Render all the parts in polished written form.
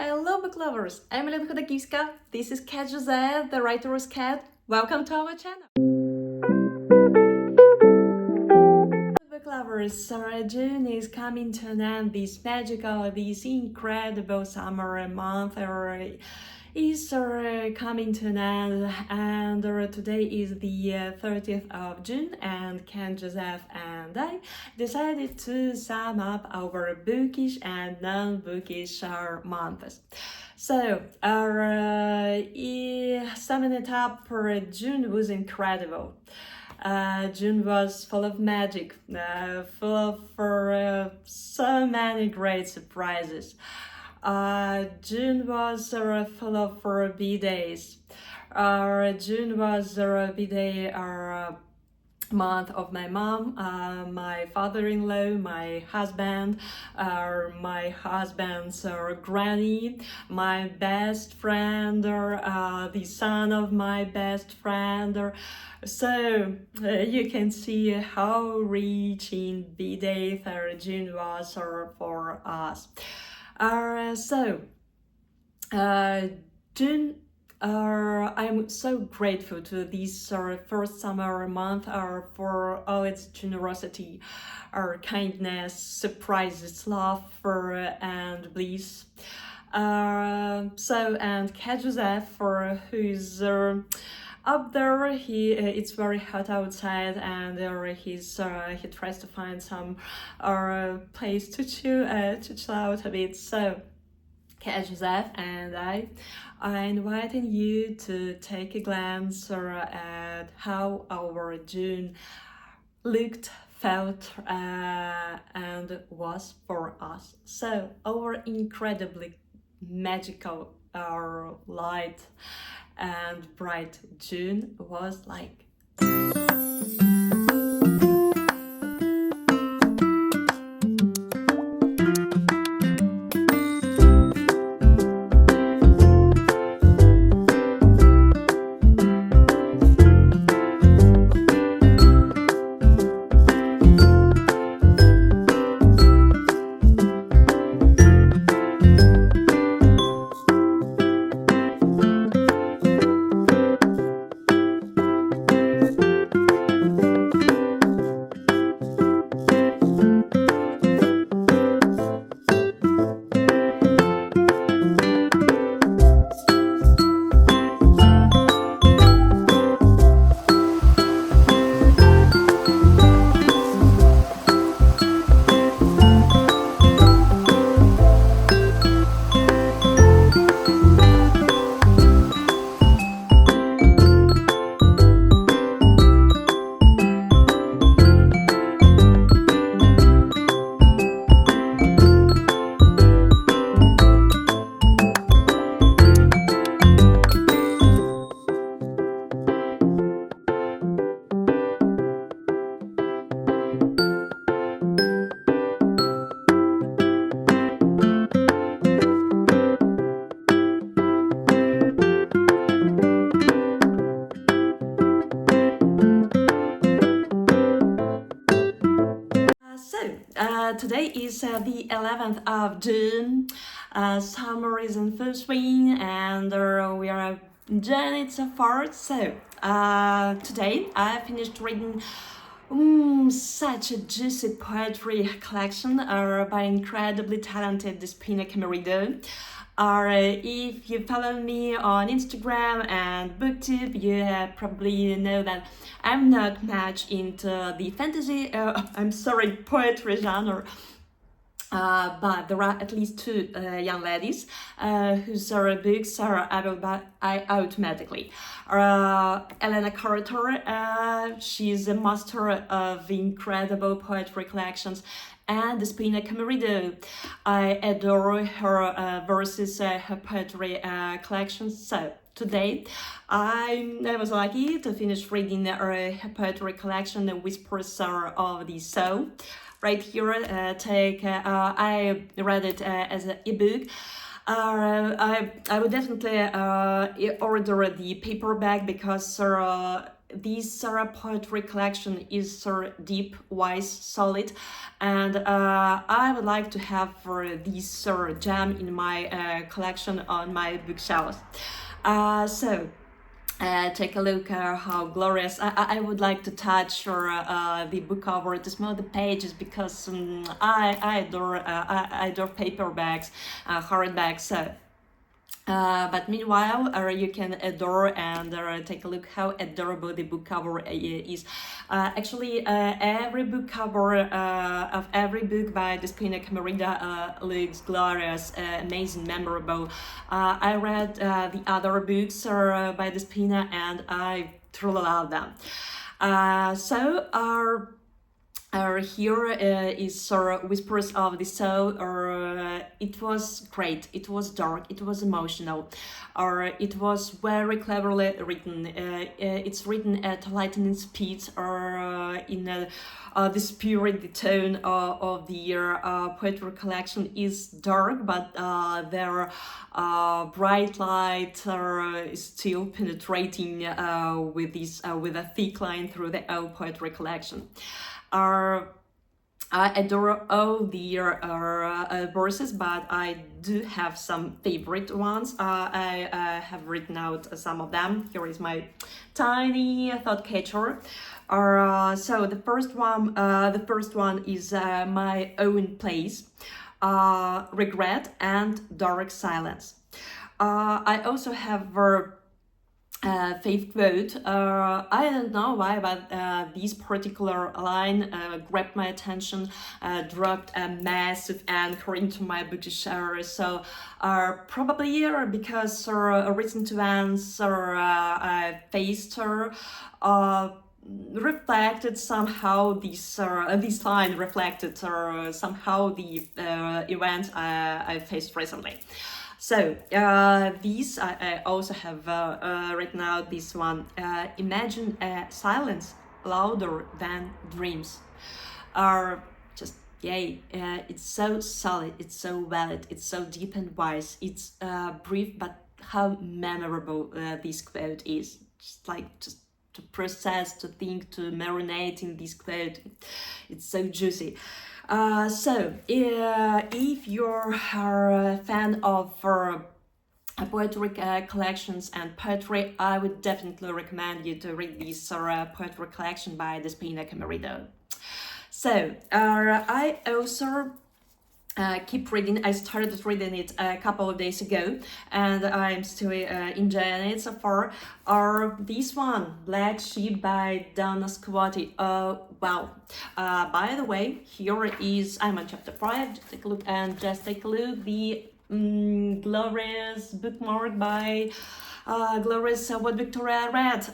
Hello book lovers, I'm Elena Chodakiwska. This is Cat Joseph, the writer's cat. Welcome to our channel. Book lovers, June is coming to an end. This magical, this incredible summer month is coming to an end, and today is the 30th of June, and Ken, Joseph and I decided to sum up our bookish and non-bookish months. So, summing it up, June was incredible. June was full of magic, full of so many great surprises. June was full of B-days. June was a B-day month of my mom, my father-in-law, my husband, my husband's granny, my best friend, the son of my best friend. So you can see how rich in B-day June was for us. June, I'm so grateful to this first summer month for all its generosity, kindness, surprises, love, and bliss. And Cat Joseph, who's up there, it's very hot outside, and he tries to find some place to chill out a bit. So, Cat Joseph and I inviting you to take a glance at how our June looked, felt, and was for us. So, our incredibly magical, light and bright June was like. Today is the 11th of June. Summer is in full swing, and we are enjoying it so far. So today I finished reading such a juicy poetry collection by incredibly talented Despoina Kemeridou. If you follow me on Instagram and BookTube, you probably know that I'm not much into the fantasy, poetry genre. But there are at least two young ladies whose books are able to buy automatically. Elena Carter, she's a master of incredible poetry collections, and Despoina Kemeridou. I adore her verses, her poetry collections. So today, I was lucky to finish reading her poetry collection, The Whispers of the Soul. Right here, I read it as an ebook. I would definitely order the paperback because this poetry collection is deep, wise, solid, and I would like to have this gem in my collection on my bookshelves. So take a look how glorious. I would like to touch the book cover, to smell the pages, because I adore paperbacks, hardbacks. So but meanwhile, you can adore and take a look how adorable the book cover is. Actually, every book cover of every book by Despoina Kemeridou looks glorious, amazing, memorable. I read the other books by Despoina and I truly love them. Here is Whispers of the Soul. It was great, it was dark, it was emotional, it was very cleverly written. It's written at lightning speed, in the spirit, the tone of the poetry collection is dark, but their bright light is still penetrating with a thick line through the whole poetry collection. I adore all the verses, but I do have some favorite ones. I have written out some of them. Here is my tiny thought catcher. So the first one is My Own Place, Regret and Dark Silence. I also have faith quote. I don't know why, but this particular line grabbed my attention, dropped a massive anchor into my bookshelf. So probably because recent events I faced reflected somehow this line reflected somehow the events I faced recently. So these I also have written out this one. Imagine a silence louder than dreams. Just yay! It's so solid, it's so valid, it's so deep and wise. It's brief, but how memorable this quote is. Just to process, to think, to marinate in this quote. It's so juicy. So, if you're a fan of poetry collections and poetry, I would definitely recommend you to read this poetry collection by Despoina Kemeridou. So, I also keep reading. I started reading it a couple of days ago, and I'm still enjoying it so far. This one, Black Sheep by Donna, Scuvotti. Wow. By the way, here is, I'm on chapter 5. Just take a look the glorious bookmark by glorious what Victoria read.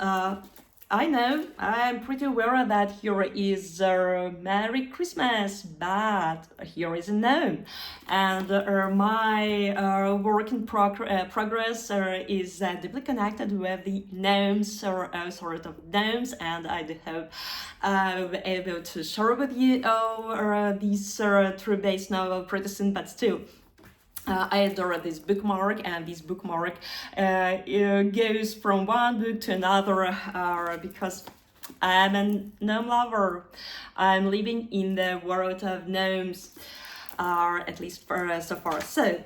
I know, I'm pretty aware that here is Merry Christmas, but here is a gnome. And my work in progress is deeply connected with the gnomes, or sort of gnomes, and I do hope I'll be able to share with you this true base novel pretty soon, but still. I adore this bookmark, and this bookmark goes from one book to another because I'm a gnome lover. I'm living in the world of gnomes, at least so far. So,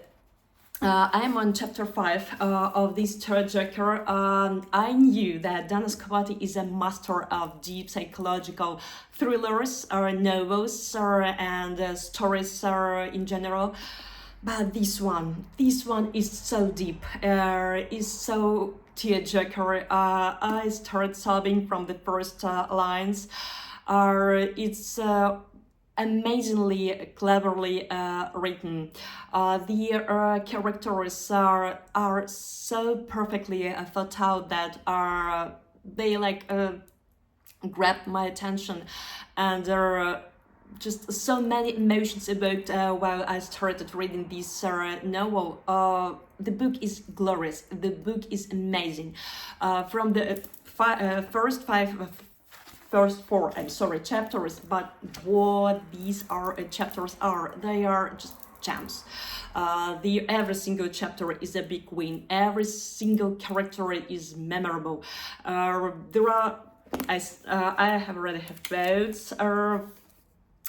I'm on chapter 5 of this third chapter. I knew that Donna Scuvotti is a master of deep psychological thrillers, novels, and stories in general. But this one is so deep, is so tearjerker. I started sobbing from the first lines. It's amazingly cleverly written. The characters are so perfectly thought out that they grabbed my attention, and just so many emotions evoked while I started reading this novel. The book is glorious. The book is amazing. From the first four chapters, but what these chapters are, they are just gems. Every single chapter is a big win. Every single character is memorable. There are I have already have votes.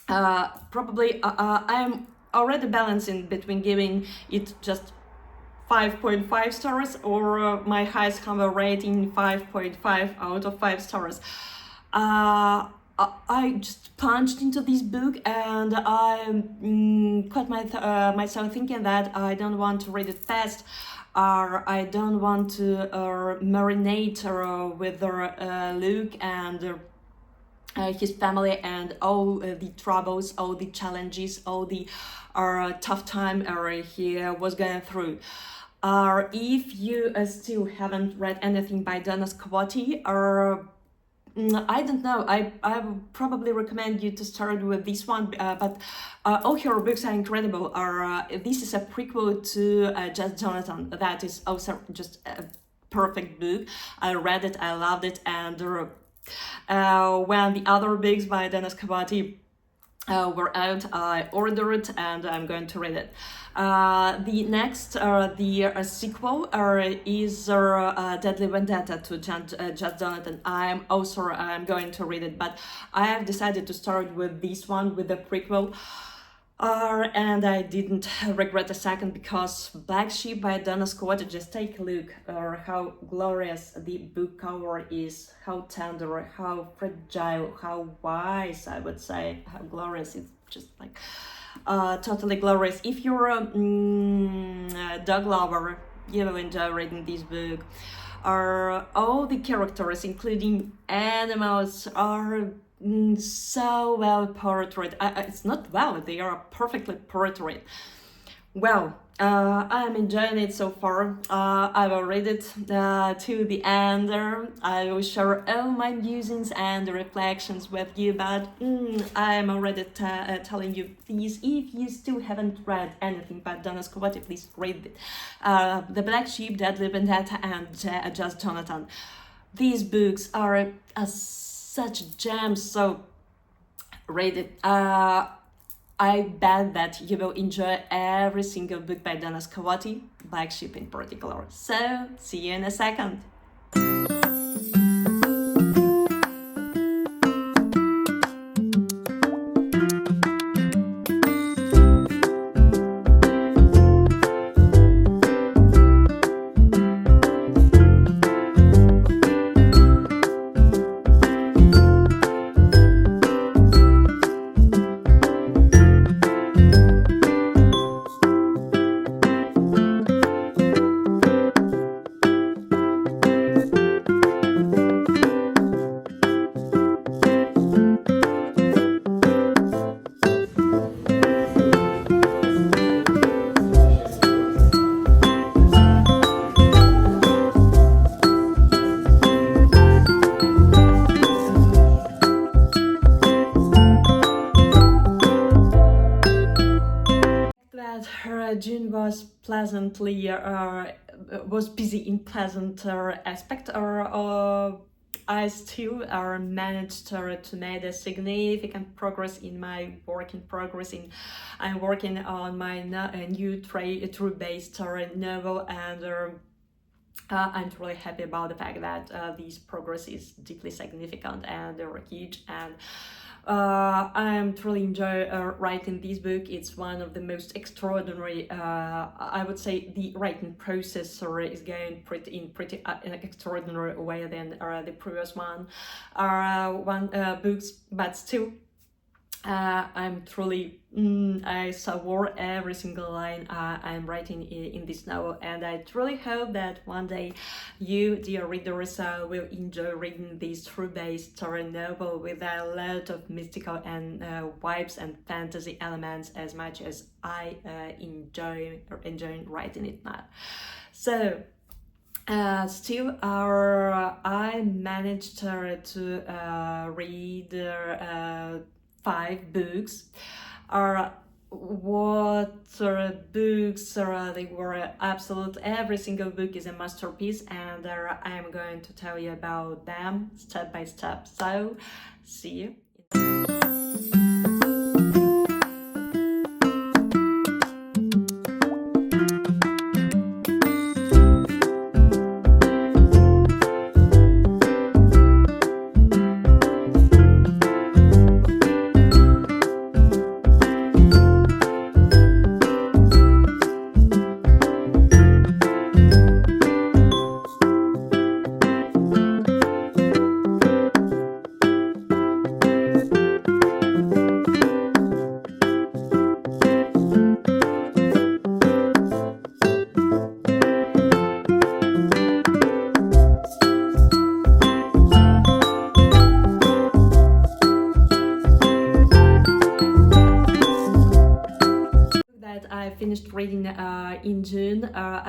Probably I'm already balancing between giving it just 5.5 stars or my highest cover rating 5.5 out of 5 stars. I just plunged into this book and I caught myself thinking that I don't want to read it fast, or I don't want to marinate with Luke and his family and all the troubles, all the challenges, all the tough time he was going through. If you still haven't read anything by Donna Scuvotti, I don't know, I would probably recommend you to start with this one, but all her books are incredible. This is a prequel to Just Jonathan, that is also just a perfect book. I read it, I loved it, and when the other books by Donna Scuvotti were out, I ordered it and I'm going to read it. The next, the sequel is Deadly Vendetta to Just Jonathan. I'm going to read it, but I have decided to start with this one, with the prequel. And I didn't regret a second, because Black Sheep by Donna Scuvotti, just take a look how glorious the book cover is, how tender, how fragile, how wise, I would say, how glorious. It's just like totally glorious. If you're a dog lover, you will enjoy reading this book. All the characters, including animals, are so well portrayed. It's not well, they are perfectly portrayed. Well, I'm enjoying it so far. I will read it to the end. I will share all my musings and reflections with you, but I'm already telling you, please, if you still haven't read anything by Donna Scuvotti, please read it. The Black Sheep, Deadly Vendetta, and Just Jonathan. These books are such gems, so read it. I bet that you will enjoy every single book by Donna Scuvotti, Black Sheep in particular. So, see you in a second. June was busy in pleasant aspect, I still managed to make a significant progress in my work in progress. I'm working on my new true-based novel, and I'm really happy about the fact that this progress is deeply significant and huge, and I'm truly enjoy writing this book. It's one of the most extraordinary. I would say the writing process is going in an extraordinary way than the previous books, but still. I'm truly, I savor every single line I'm writing in this novel, and I truly hope that one day you, dear readers, will enjoy reading this true-based story novel with a lot of mystical and vibes and fantasy elements as much as I enjoy writing it now. So, still, I managed to read 5 books. Books they were absolute. Every single book is a masterpiece, and I'm going to tell you about them step by step. So, see you.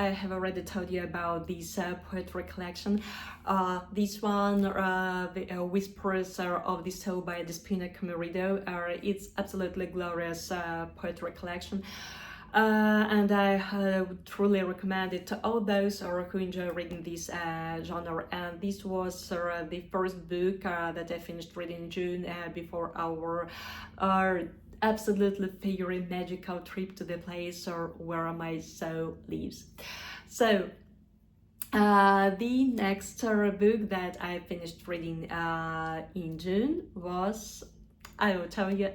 I have already told you about this poetry collection. This one, the Whispers of the Soul by Despoina Kemeridou. It's absolutely glorious poetry collection. And I would truly recommend it to all those who enjoy reading this genre. And this was the first book that I finished reading in June before our absolutely fiery magical trip to the place where my soul lives. So the next book that I finished reading in June was, I will tell you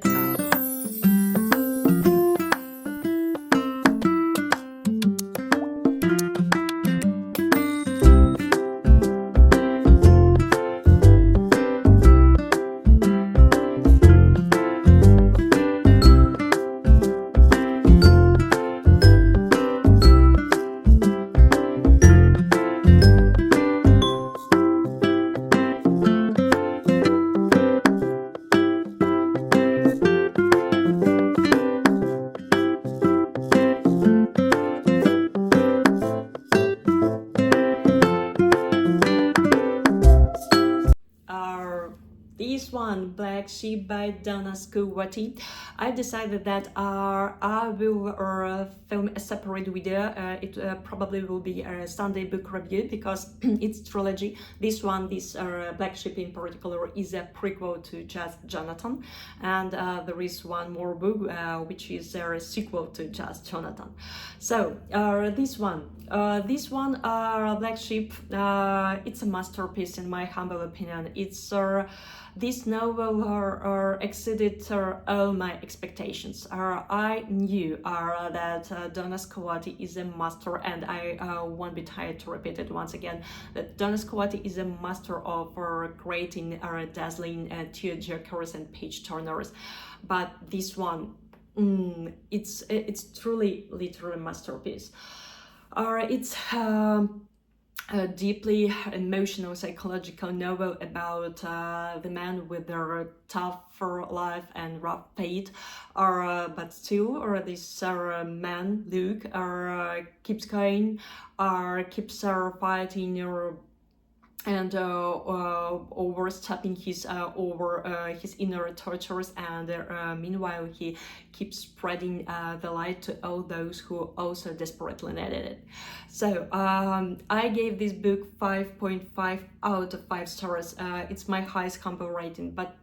this one, Black Sheep by Donna Scuvotti. I decided that I will film a separate video. It probably will be a Sunday book review because it's trilogy. This one, this Black Sheep in particular, is a prequel to Just Jonathan, and there is one more book which is a sequel to Just Jonathan. So this one, Black Sheep, it's a masterpiece in my humble opinion. It's this novel exceeded all my expectations. I knew that Donna Scuvotti is a master, and I won't be tired to repeat it once again, that Donna Scuvotti is a master of creating dazzling tearjerkers and page-turners. But this one, it's truly, literally masterpiece. It's a deeply emotional psychological novel about the man with their tougher life and rough fate, but still this man Luke keeps going, keeps fighting and overstepping his inner tortures, and meanwhile he keeps spreading the light to all those who also desperately needed it. So I gave this book 5.5 out of 5 stars. It's my highest combo rating, but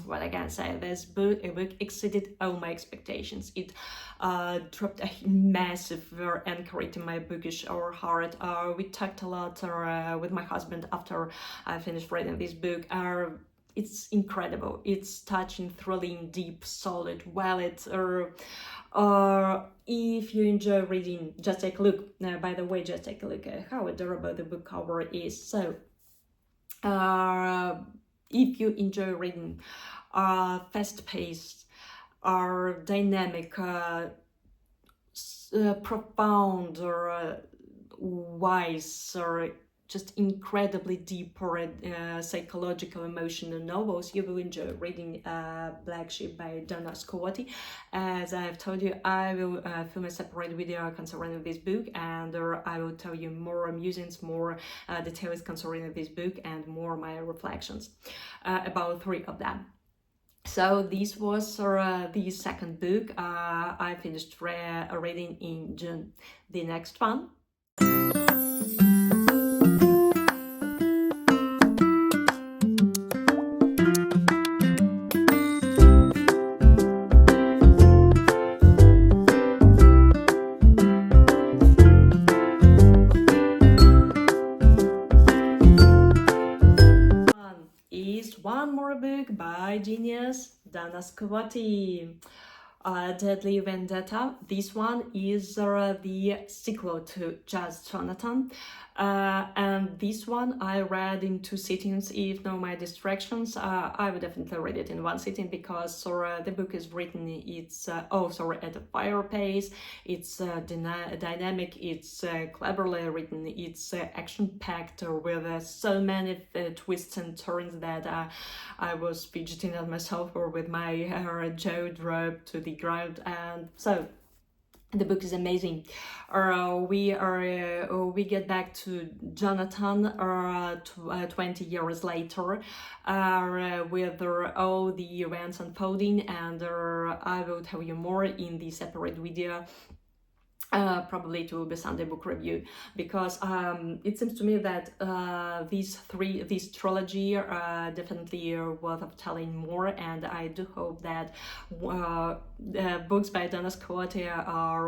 what I can say, this book exceeded all my expectations. It dropped a massive anchor in my bookish heart. We talked a lot with my husband after I finished reading this book. It's incredible. It's touching, thrilling, deep, solid, well. If you enjoy reading, just take a look. By the way, just take a look at how adorable the book cover is. So if you enjoy reading fast-paced, dynamic, profound, or wise, or just incredibly deep or psychological, emotional novels, you will enjoy reading Black Sheep by Donna Scuvotti. As I've told you, I will film a separate video concerning this book, and I will tell you more musings, more details concerning this book, and more my reflections about 3 of them. So this was the second book I finished reading in June. The next one. One more book by genius Donna Scuvotti, Deadly Vendetta. This one is the sequel to Just Jonathan, and this one I read in 2 sittings. If no my distractions, I would definitely read it in 1 sitting, because the book is written, it's at a fire pace, it's dynamic, it's cleverly written, it's action-packed with so many twists and turns that I was fidgeting at myself or with my jaw dropped to the ground. And so The book is amazing. We get back to Jonathan 20 years later, with all the events unfolding, and I will tell you more in the separate video. Probably it will be Sunday book review, because it seems to me that this trilogy are definitely worth of telling more, and I do hope that books by Donna Scuvotti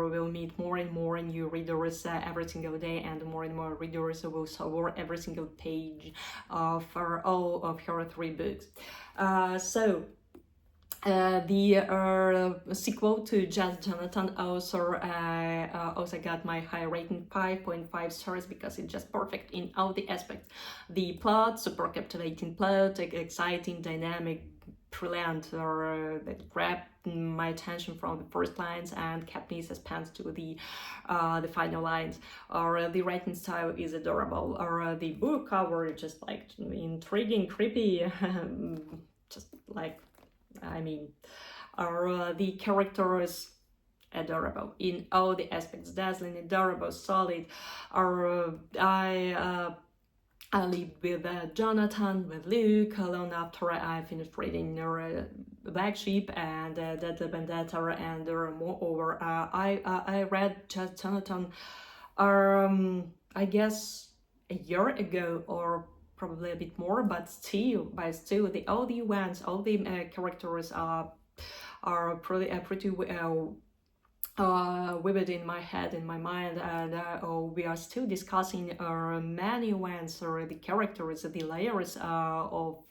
will meet more and more new readers every single day, and more readers will savor every single page of all of her 3 books. The sequel to Just Jonathan also got my high rating, 5.5 stars, because it's just perfect in all the aspects. The plot, super captivating plot, exciting, dynamic, brilliant, that grabbed my attention from the first lines and kept me suspense to the final lines. The writing style is adorable. The book cover is just like intriguing, creepy, just like, I mean, the characters adorable in all the aspects, dazzling, adorable, solid. I live with Jonathan, with Luke, alone after I finished reading Black Sheep and Vendetta, and moreover, I read Just Jonathan, I guess a year ago, or probably a bit more, but still all the events, all the characters are pretty vivid in my head, in my mind, and we are still discussing many events, or the characters, the layers of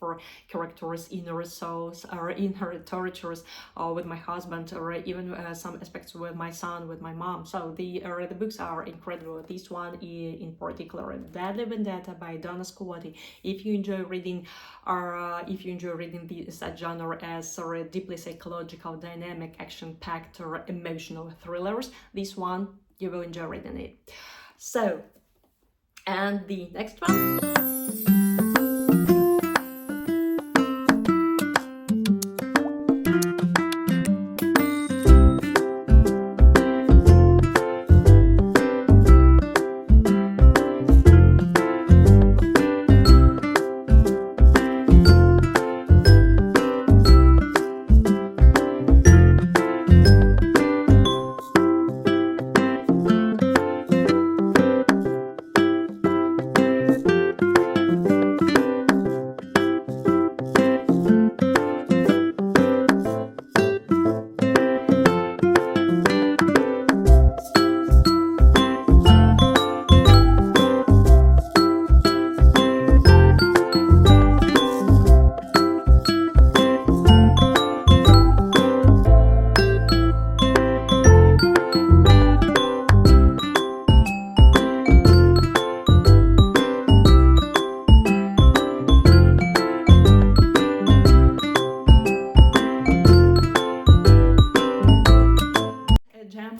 characters' inner souls, or inner tortures, with my husband, or even some aspects with my son, with my mom. So the books are incredible. This one in particular, Deadly Vendetta by Donna Scuvotti. If you enjoy reading, that genre as deeply psychological, dynamic, action-packed, or emotional thrillers, this one you will enjoy reading it. So, and the next one.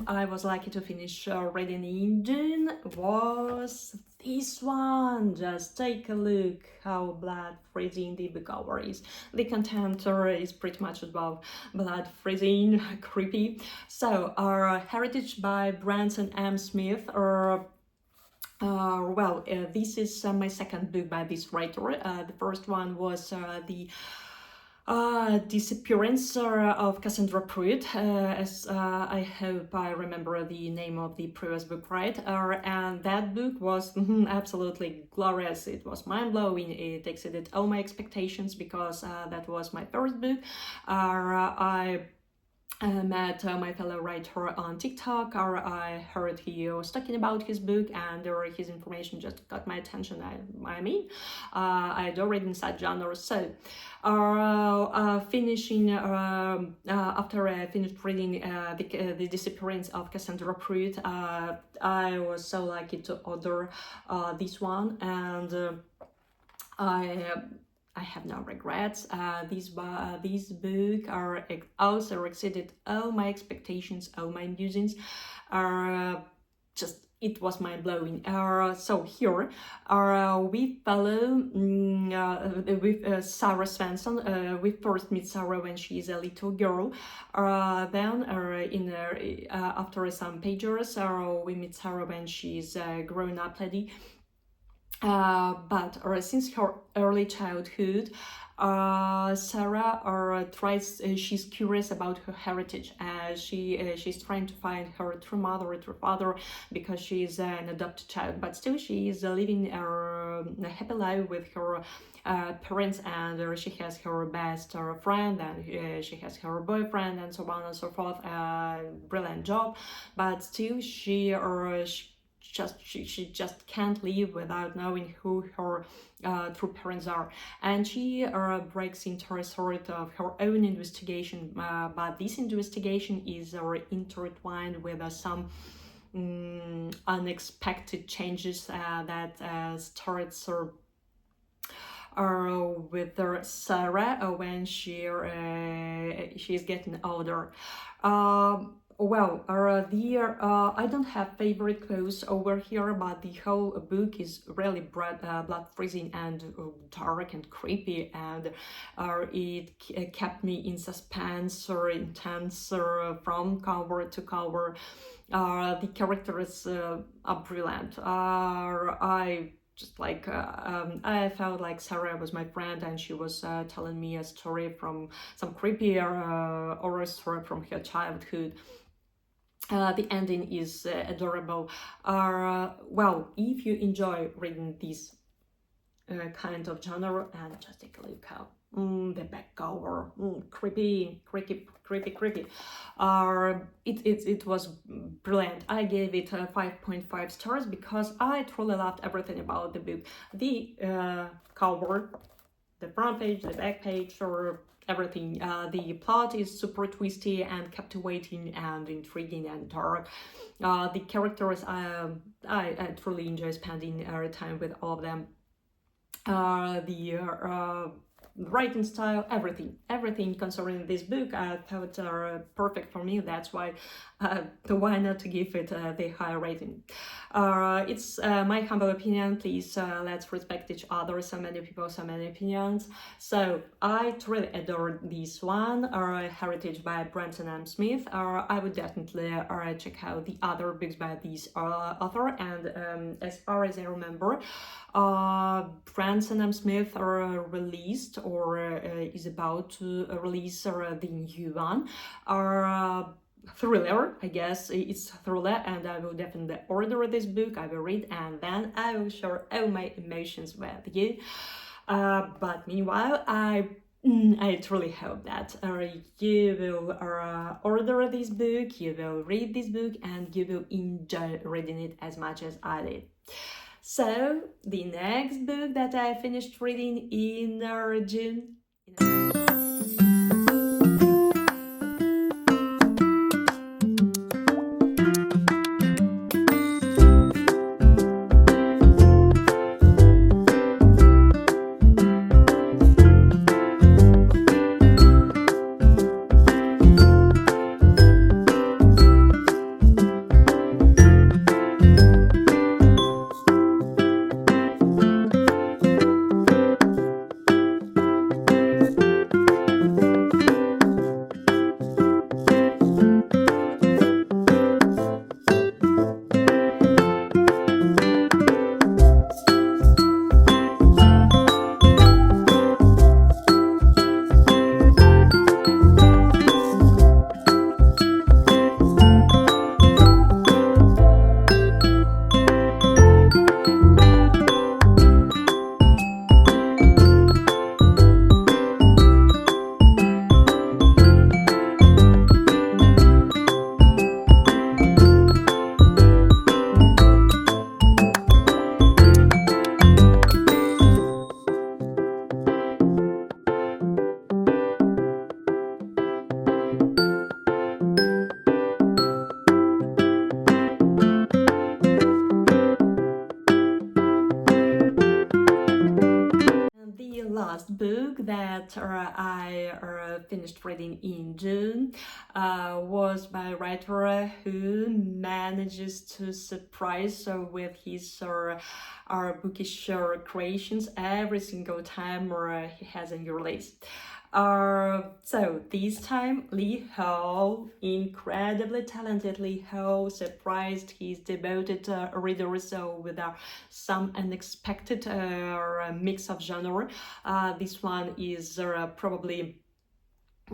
I was lucky to finish reading in June was this one. Just take a look how blood freezing the book cover is. The content is pretty much about blood freezing, creepy. So, Heritage by Branson M. Smith, this is my second book by this writer. The first one was the Disappearance of Cassandra Pruitt, as I hope I remember the name of the previous book right, and that book was absolutely glorious. It was mind-blowing. It exceeded all my expectations, because that was my first book. I met my fellow writer on TikTok, or I heard he was talking about his book, and his information just got my attention. I adore reading such genres. So, after I finished reading the Disappearance of Cassandra Pruitt, I was so lucky to order this one, and I have no regrets. These book also exceeded all my expectations, all my musings. Just it was mind-blowing. So here we follow with Sarah Svensson. We first meet Sarah when she is a little girl. Then after some pages, we meet Sarah when she's a grown-up lady. But since her early childhood, Sarah she's curious about her heritage. She's trying to find her true mother or true father, because she is an adopted child, but still she is living a happy life with her parents, and she has her best friend, and she has her boyfriend, and so on and so forth. Brilliant job, but still she just can't live without knowing who her true parents are, and she breaks into a sort of her own investigation, but this investigation is intertwined with some unexpected changes that starts with Sarah when she's getting older. I don't have favorite quotes over here, but the whole book is really blood freezing and dark and creepy, and it kept me in suspense or intense from cover to cover. The characters are brilliant. I felt like Sarah was my friend, and she was telling me a story from some creepy horror story from her childhood. The ending is adorable. If you enjoy reading this kind of genre, and just take a look how the back cover, creepy. It was brilliant. I gave it 5.5 stars because I truly loved everything about the book. The cover, the front page, the back page, or everything. The plot is super twisty and captivating and intriguing and dark. The characters, I truly enjoy spending time with all of them. The writing style, everything concerning this book I thought are perfect for me. That's why why not to give it the higher rating. It's my humble opinion. Please let's respect each other. So many people, so many opinions. So I truly adore this one, Heritage by Branson and Smith. I would definitely check out the other books by this author, and as far as I remember, Branson and Smith are released or is about to release the new one. Thriller, I guess it's thriller, and I will definitely order this book. I will read, and then I will share all my emotions with you. But meanwhile, I truly hope that you will order this book, you will read this book, and you will enjoy reading it as much as I did. So the next book that I finished reading in June. last book that I finished reading in June was by a writer who manages to surprise with his bookish creations every single time he has a new release. So this time Lee Ho, incredibly talented Lee Ho, surprised his devoted readers with some unexpected mix of genre. This one is probably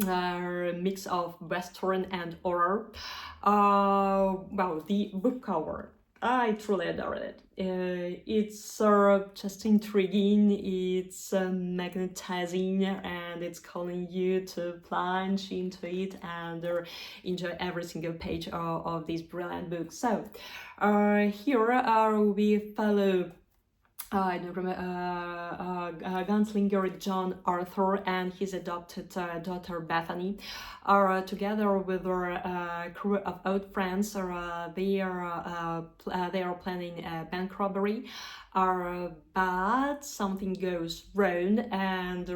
a mix of Western and horror. Well, the book cover, I truly adore it. It's just intriguing, it's magnetizing, and it's calling you to plunge into it and enjoy every single page of this brilliant book. So here we follow I don't remember, gunslinger John Arthur and his adopted daughter Bethany are together with their crew of old friends. They are planning a bank robbery, but something goes wrong, and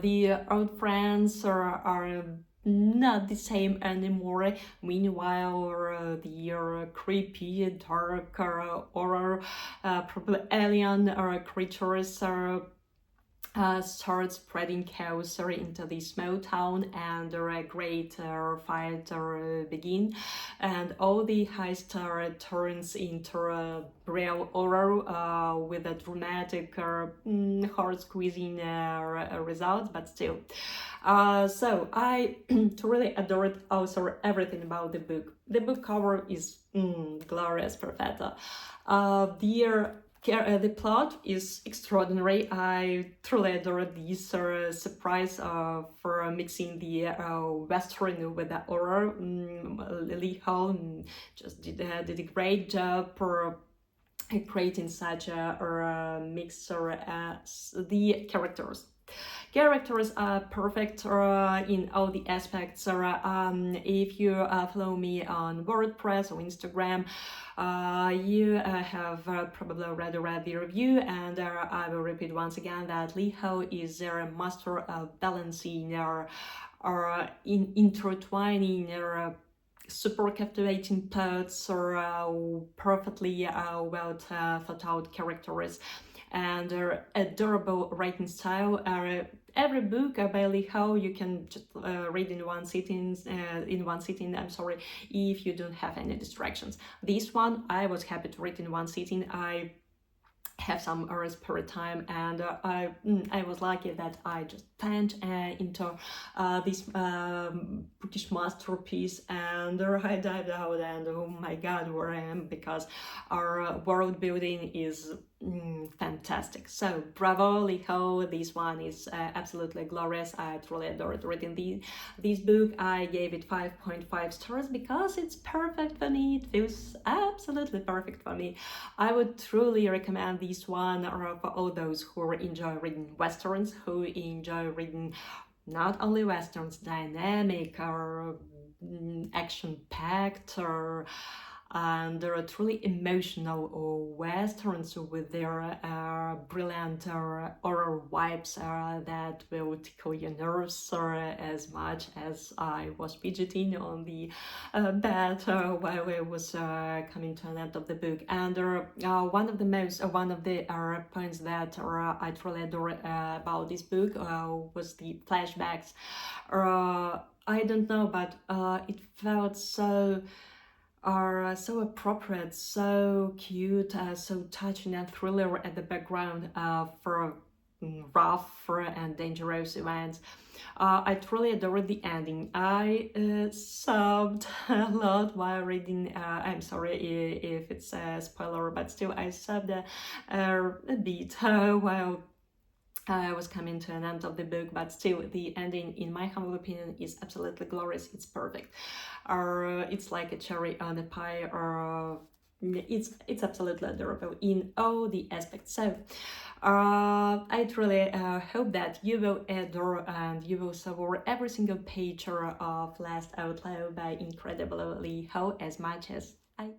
the old friends are not the same anymore. Meanwhile, the creepy, dark, horror, probably alien creatures start spreading chaos into this small town, and a great fight begin, and all the heist turns into real horror with a dramatic, heart-squeezing results, but still. So I truly adored also everything about the book. The book cover is glorious, perfetta. The plot is extraordinary. I truly adore this surprise for mixing the Western with the horror. Lee Ho just did a great job for creating such a mixture as the characters. Characters are perfect in all the aspects. If you follow me on WordPress or Instagram, you have probably already read the review, and I will repeat once again that Lee Ho is a master of balancing or intertwining super captivating plots or perfectly well thought out characters and adorable writing style. Every book by Lee Ho you can just read in one sitting. I'm sorry, if you don't have any distractions. This one I was happy to read in one sitting. I have some spare time, and I was lucky that I just plunged into this British masterpiece, and I dived out, and oh my god, where I am, because our world building is fantastic. So bravo Lee Ho, this one is absolutely glorious. I truly adored reading this book. I gave it 5.5 stars because it's perfect for me. It feels absolutely perfect for me. I would truly recommend this one for all those who enjoy reading westerns, who enjoy reading not only westerns, dynamic or action-packed or and they're truly emotional westerns with their brilliant horror vibes that will tickle your nerves as much as I was fidgeting on the bed while I was coming to an end of the book. And one of the points that I truly adore about this book was the flashbacks. I don't know, but it felt so appropriate, so cute, so touching and thriller at the background for rough and dangerous events. I truly adored the ending. I sobbed a lot while reading. I'm sorry if it's a spoiler, but still I sobbed a bit while I was coming to an end of the book, but still the ending, in my humble opinion, is absolutely glorious. It's perfect. It's like a cherry on a pie, or it's absolutely adorable in all the aspects. So I truly hope that you will adore and you will savor every single page of Last Outlaw by incredible Lee Ho as much as I.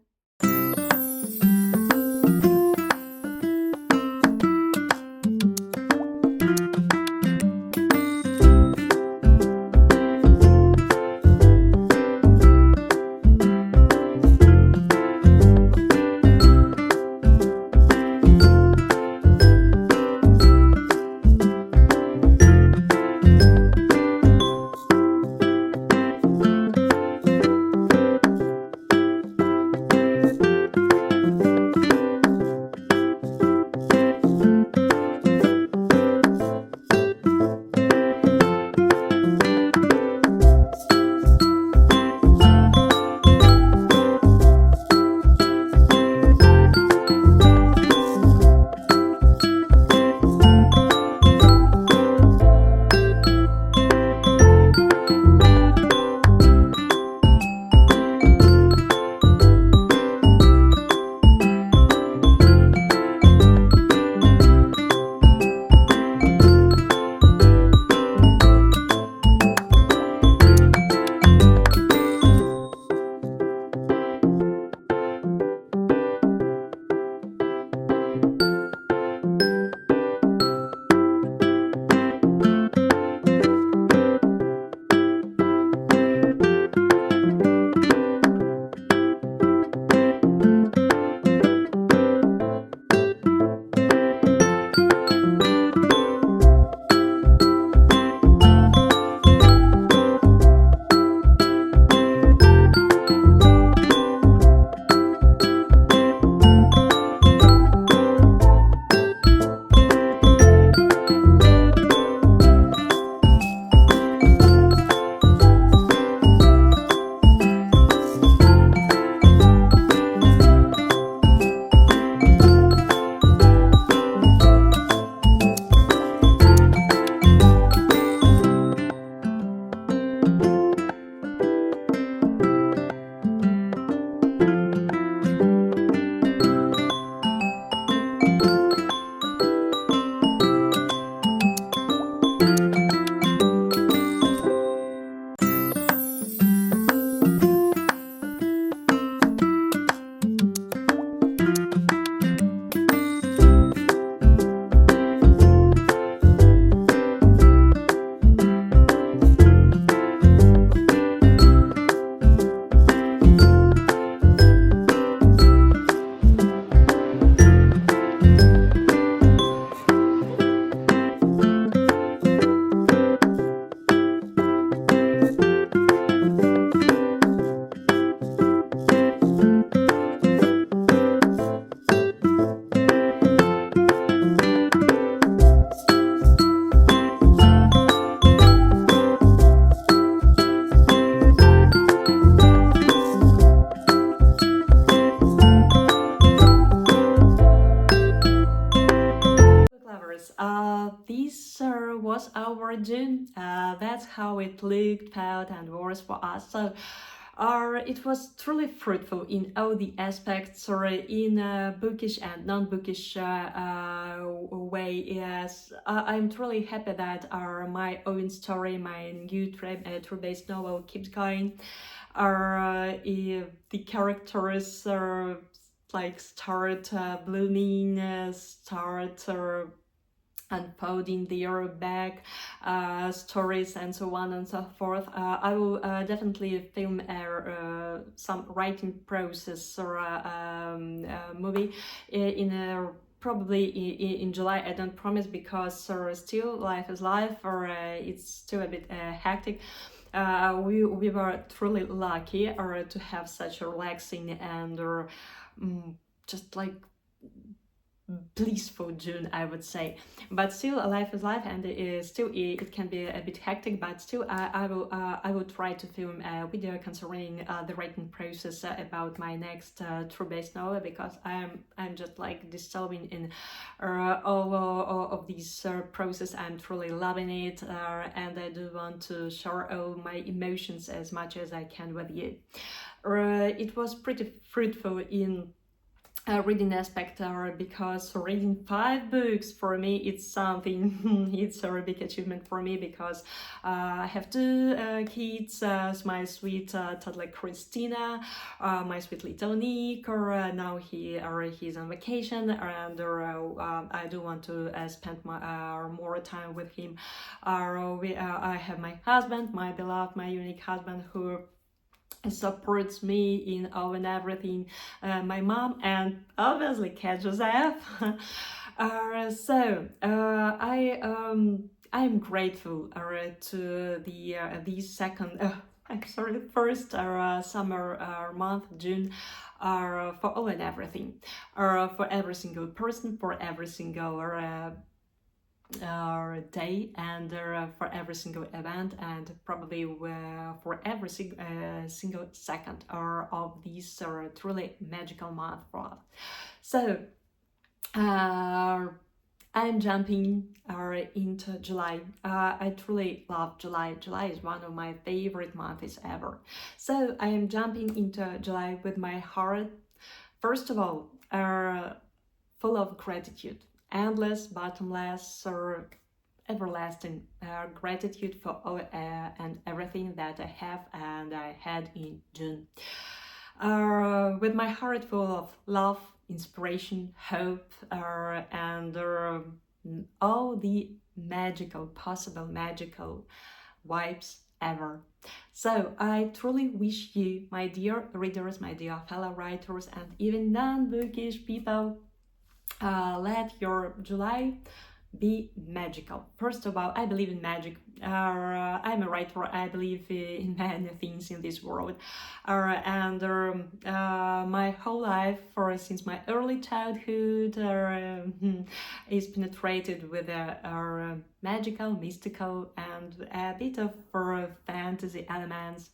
was our June. That's how it looked, felt, and was for us. So it was truly fruitful in all the aspects, or in a bookish and non-bookish way. Yes, I'm truly happy that my own story, my new true-based novel keeps going. The characters like start blooming, start unfolding their back stories and so on and so forth. I will definitely film some writing process or movie in a probably in July. I don't promise, because still life is life, or it's still a bit hectic. We were truly lucky to have such a relaxing and just like blissful June, I would say. But still, life is life, and it can be a bit hectic. But still, I will try to film a video concerning the writing process about my next true-based novel, because I'm just like dissolving in all of these process. I'm truly loving it, and I do want to share all my emotions as much as I can with you. It was pretty fruitful in reading aspect, because reading 5 books for me, it's something. It's a big achievement for me, because I have 2 kids, my sweet toddler Christina, my sweet little Nick, now he's on vacation, and I do want to spend more time with him. I have my husband, my beloved, my unique husband, who supports me in all and everything, my mom, and obviously Cat Joseph. I'm grateful to the second first summer month, June, for all and everything, for every single person, for every single day, and for every single event, and probably for every single second of this truly magical month for us. So I'm jumping into July. I truly love July. July is one of my favorite months ever. So I am jumping into July with my heart, first of all, full of gratitude. Endless, bottomless, or everlasting gratitude for all and everything that I have and I had in June. With my heart full of love, inspiration, hope, and all the possible magical vibes ever. So I truly wish you, my dear readers, my dear fellow writers, and even non-bookish people, let your July be magical. First of all, I believe in magic. I'm a writer. I believe in many things in this world, and my whole life, since my early childhood, is penetrated with magical, mystical, and a bit of fantasy elements.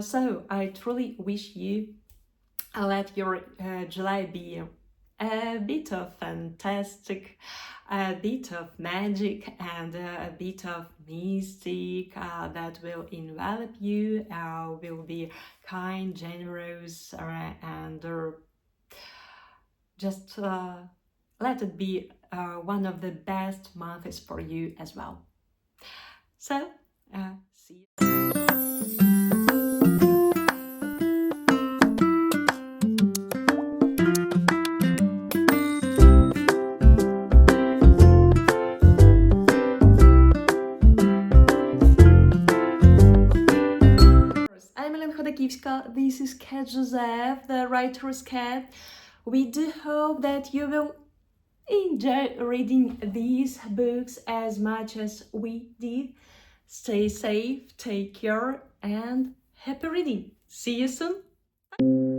So I truly wish you let your July be a bit of fantastic, a bit of magic, and a bit of mystic that will envelop you, will be kind, generous, and just let it be one of the best months for you as well. So, see you. This is Cat Joseph, the writer's cat. We do hope that you will enjoy reading these books as much as we did. Stay safe, take care, and happy reading. See you soon. Bye.